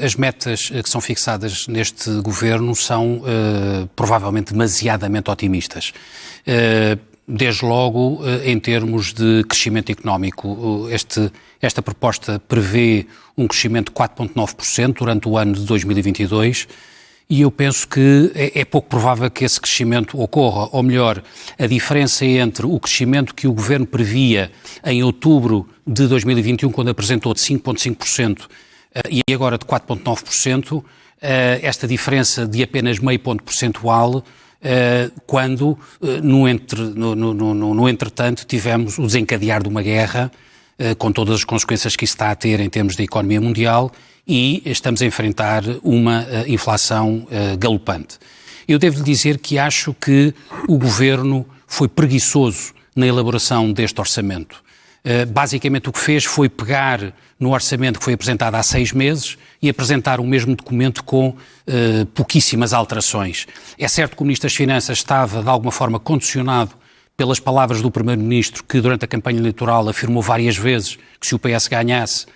As metas que são fixadas neste governo são provavelmente demasiadamente otimistas. Desde logo, em termos de crescimento económico, esta proposta prevê um crescimento de 4,9% durante o ano de 2022 e eu penso que é pouco provável que esse crescimento ocorra, ou melhor, a diferença entre o crescimento que o Governo previa em outubro de 2021, quando apresentou de 5,5%, e agora de 4,9%, esta diferença de apenas meio ponto percentual, quando, no entretanto, tivemos o desencadear de uma guerra, com todas as consequências que isso está a ter em termos da economia mundial, e estamos a enfrentar uma inflação galopante. Eu devo dizer que acho que o Governo foi preguiçoso na elaboração deste orçamento. Basicamente o que fez foi pegar no orçamento que foi apresentado há 6 meses e apresentar o mesmo documento com pouquíssimas alterações. É certo que o Ministro das Finanças estava de alguma forma condicionado pelas palavras do Primeiro-Ministro, que durante a campanha eleitoral afirmou várias vezes que se o PS ganhasse,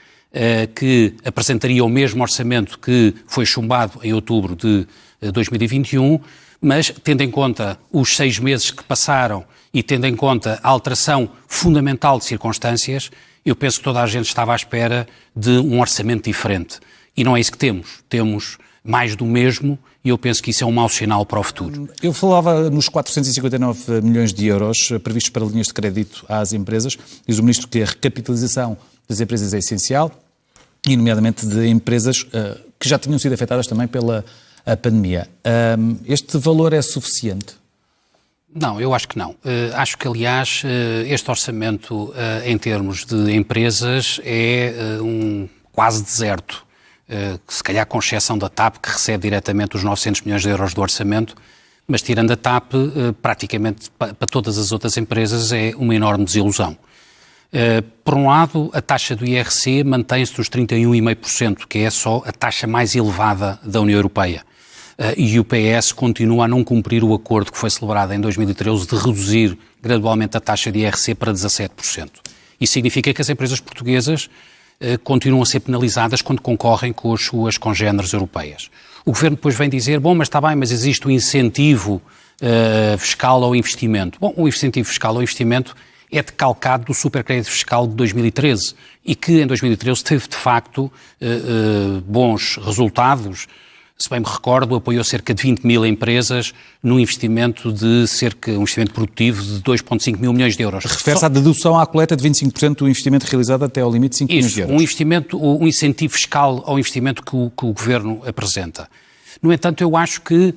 que apresentaria o mesmo orçamento que foi chumbado em outubro de 2021, mas tendo em conta os 6 meses que passaram e tendo em conta a alteração fundamental de circunstâncias, eu penso que toda a gente estava à espera de um orçamento diferente. E não é isso que temos. Temos mais do mesmo e eu penso que isso é um mau sinal para o futuro. Eu falava nos 459 milhões de euros previstos para linhas de crédito às empresas. Diz o Ministro que a recapitalização das empresas é essencial, e nomeadamente de empresas que já tinham sido afetadas também pela pandemia. Este valor é suficiente? Não, eu acho que não. Acho que, aliás, este orçamento, em termos de empresas, é quase deserto. Se calhar com exceção da TAP, que recebe diretamente os 900 milhões de euros do orçamento, mas tirando a TAP, praticamente para todas as outras empresas é uma enorme desilusão. Por um lado, a taxa do IRC mantém-se dos 31,5%, que é só a taxa mais elevada da União Europeia. E o PS continua a não cumprir o acordo que foi celebrado em 2013 de reduzir gradualmente a taxa de IRC para 17%. Isso significa que as empresas portuguesas continuam a ser penalizadas quando concorrem com as suas congêneres europeias. O Governo depois vem dizer, bom, mas está bem, mas existe um incentivo fiscal ao investimento. Bom, o incentivo fiscal ao investimento é decalcado do supercrédito fiscal de 2013 e que em 2013 teve de facto bons resultados. Se bem me recordo, apoiou cerca de 20 mil empresas num investimento um investimento produtivo de 2,5 mil milhões de euros. Refere-se à dedução à coleta de 25% do investimento realizado até ao limite de 5 milhões de euros. Um incentivo fiscal ao investimento que o Governo apresenta. No entanto, eu acho que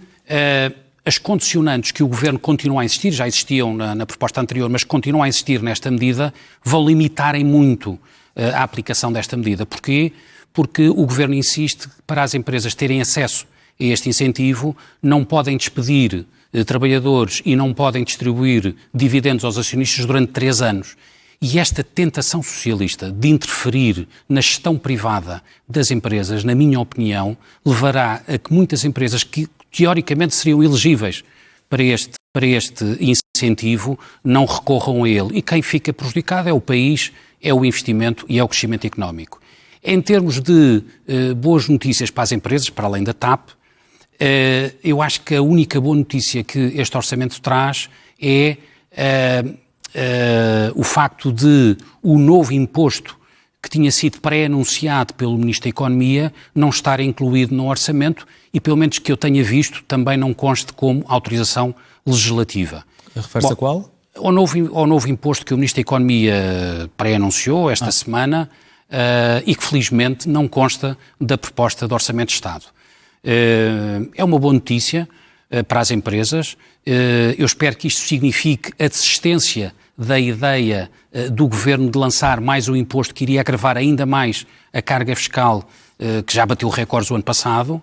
as condicionantes que o Governo continua a insistir, já existiam na proposta anterior, mas continuam a insistir nesta medida, vão limitarem muito a aplicação desta medida. Porquê? Porque o Governo insiste que para as empresas terem acesso a este incentivo não podem despedir trabalhadores e não podem distribuir dividendos aos acionistas durante 3 anos. E esta tentação socialista de interferir na gestão privada das empresas, na minha opinião, levará a que muitas empresas que teoricamente seriam elegíveis para este incentivo não recorram a ele. E quem fica prejudicado é o país, é o investimento e é o crescimento económico. Em termos de boas notícias para as empresas, para além da TAP, eu acho que a única boa notícia que este orçamento traz é o facto de o novo imposto que tinha sido pré-anunciado pelo Ministro da Economia não estar incluído no orçamento e, pelo menos que eu tenha visto, também não conste como autorização legislativa. Refere-se a qual? Ao novo imposto que o Ministro da Economia pré-anunciou esta semana e que, felizmente, não consta da proposta de Orçamento de Estado. É uma boa notícia para as empresas. Eu espero que isto signifique a desistência da ideia do Governo de lançar mais um imposto que iria agravar ainda mais a carga fiscal, que já bateu recordes o ano passado.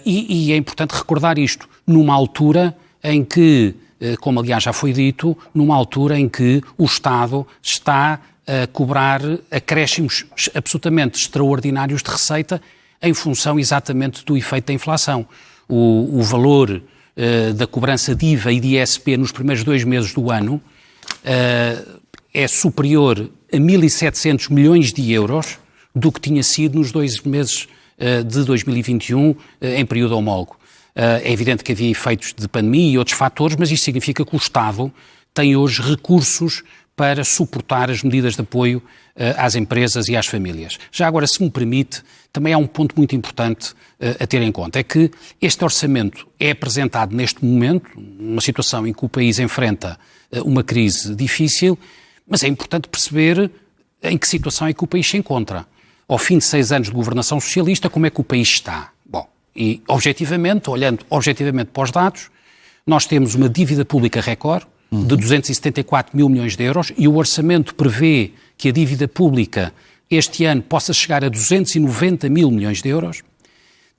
E é importante recordar isto numa altura em que, como aliás já foi dito, numa altura em que o Estado está a cobrar acréscimos absolutamente extraordinários de receita em função exatamente do efeito da inflação. O valor da cobrança de IVA e de ISP nos primeiros 2 meses do ano é superior a 1.700 milhões de euros do que tinha sido nos 2 meses de 2021 em período homólogo. É evidente que havia efeitos de pandemia e outros fatores, mas isto significa que o Estado tem hoje recursos para suportar as medidas de apoio às empresas e às famílias. Já agora, se me permite, também há um ponto muito importante a ter em conta, é que este orçamento é apresentado neste momento, numa situação em que o país enfrenta uma crise difícil, mas é importante perceber em que situação é que o país se encontra. Ao fim de 6 anos de governação socialista, como é que o país está? Bom, e objetivamente, olhando objetivamente para os dados, nós temos uma dívida pública recorde de 274 mil milhões de euros e o orçamento prevê que a dívida pública este ano possa chegar a 290 mil milhões de euros.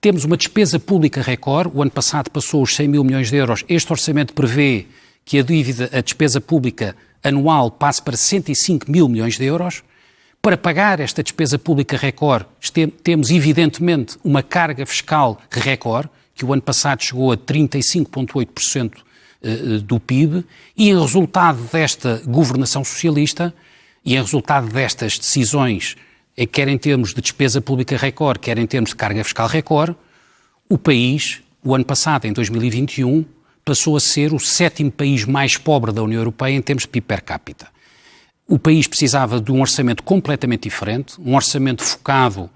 Temos uma despesa pública recorde, o ano passado passou os 100 mil milhões de euros, este orçamento prevê que a despesa pública anual passe para 105 mil milhões de euros. Para pagar esta despesa pública recorde, temos evidentemente uma carga fiscal recorde, que o ano passado chegou a 35,8% do PIB, e em resultado desta governação socialista e em resultado destas decisões, quer em termos de despesa pública recorde, quer em termos de carga fiscal recorde, o país, o ano passado, em 2021, passou a ser o 7º país mais pobre da União Europeia em termos de PIB per capita. O país precisava de um orçamento completamente diferente, um orçamento focado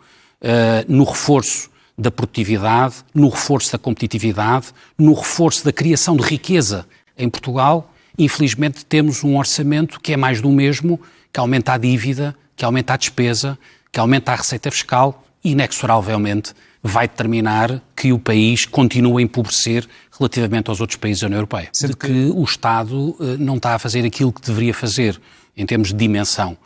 no reforço da produtividade, no reforço da competitividade, no reforço da criação de riqueza em Portugal. Infelizmente temos um orçamento que é mais do mesmo, que aumenta a dívida, que aumenta a despesa, que aumenta a receita fiscal e, inexoravelmente, vai determinar que o país continua a empobrecer relativamente aos outros países da União Europeia. Sendo que o Estado não está a fazer aquilo que deveria fazer em termos de dimensão.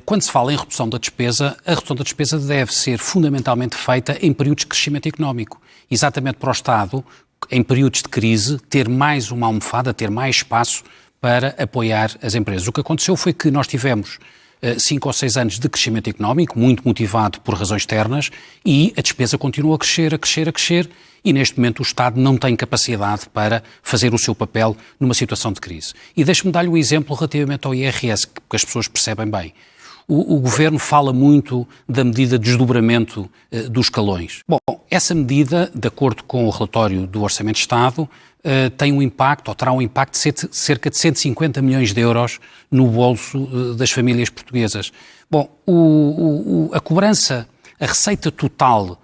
Quando se fala em redução da despesa, a redução da despesa deve ser fundamentalmente feita em períodos de crescimento económico. Exatamente para o Estado, em períodos de crise, ter mais uma almofada, ter mais espaço para apoiar as empresas. O que aconteceu foi que nós tivemos 5 ou 6 anos de crescimento económico, muito motivado por razões externas, e a despesa continua a crescer, e neste momento o Estado não tem capacidade para fazer o seu papel numa situação de crise. E deixe-me dar-lhe um exemplo relativamente ao IRS, que as pessoas percebem bem. O Governo fala muito da medida de desdobramento dos escalões. Bom, essa medida, de acordo com o relatório do Orçamento de Estado, tem um impacto, ou terá um impacto de cerca de 150 milhões de euros no bolso das famílias portuguesas. Bom, a cobrança, a receita total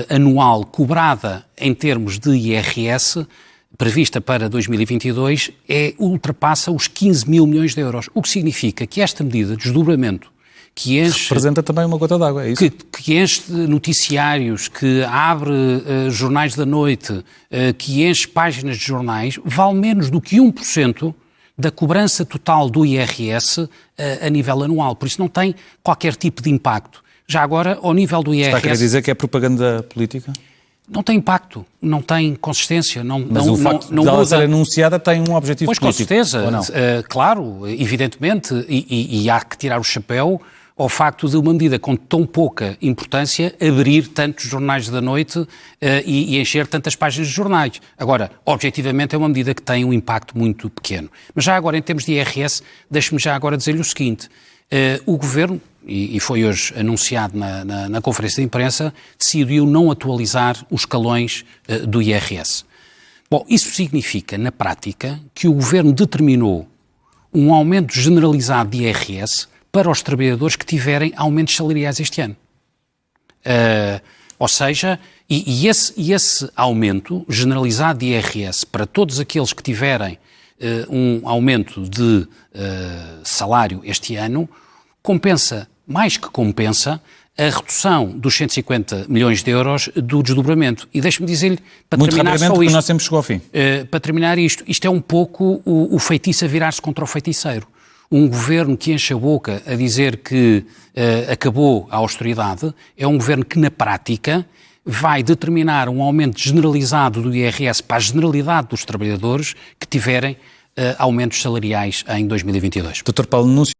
anual cobrada em termos de IRS, prevista para 2022, ultrapassa os 15 mil milhões de euros, o que significa que esta medida de desdobramento que enche... Representa também uma gota d'água, é isso? Que enche noticiários, que abre jornais da noite, que enche páginas de jornais, vale menos do que 1% da cobrança total do IRS a nível anual. Por isso não tem qualquer tipo de impacto. Já agora, ao nível do IRS... Está a querer dizer que é propaganda política? Não tem impacto, não tem consistência, Mas o facto de ela ser anunciada tem um objetivo político? Pois, com certeza, claro, evidentemente, e há que tirar o chapéu ao facto de uma medida com tão pouca importância abrir tantos jornais da noite e encher tantas páginas de jornais. Agora, objetivamente, é uma medida que tem um impacto muito pequeno. Mas já agora, em termos de IRS, deixe-me já agora dizer-lhe o seguinte, o Governo, e foi hoje anunciado na conferência de imprensa, decidiu não atualizar os escalões do IRS. Bom, isso significa, na prática, que o Governo determinou um aumento generalizado de IRS para os trabalhadores que tiverem aumentos salariais este ano. Ou seja, esse aumento generalizado de IRS para todos aqueles que tiverem um aumento de salário este ano, compensa, mais que compensa, a redução dos 150 milhões de euros do desdobramento. E deixe-me dizer-lhe, para muito terminar só isto... Muito nosso tempo chegou ao fim. Para terminar isto é um pouco o feitiço a virar-se contra o feiticeiro. Um governo que enche a boca a dizer que acabou a austeridade é um governo que, na prática, vai determinar um aumento generalizado do IRS para a generalidade dos trabalhadores que tiverem aumentos salariais em 2022. Dr. Paulo Núncio.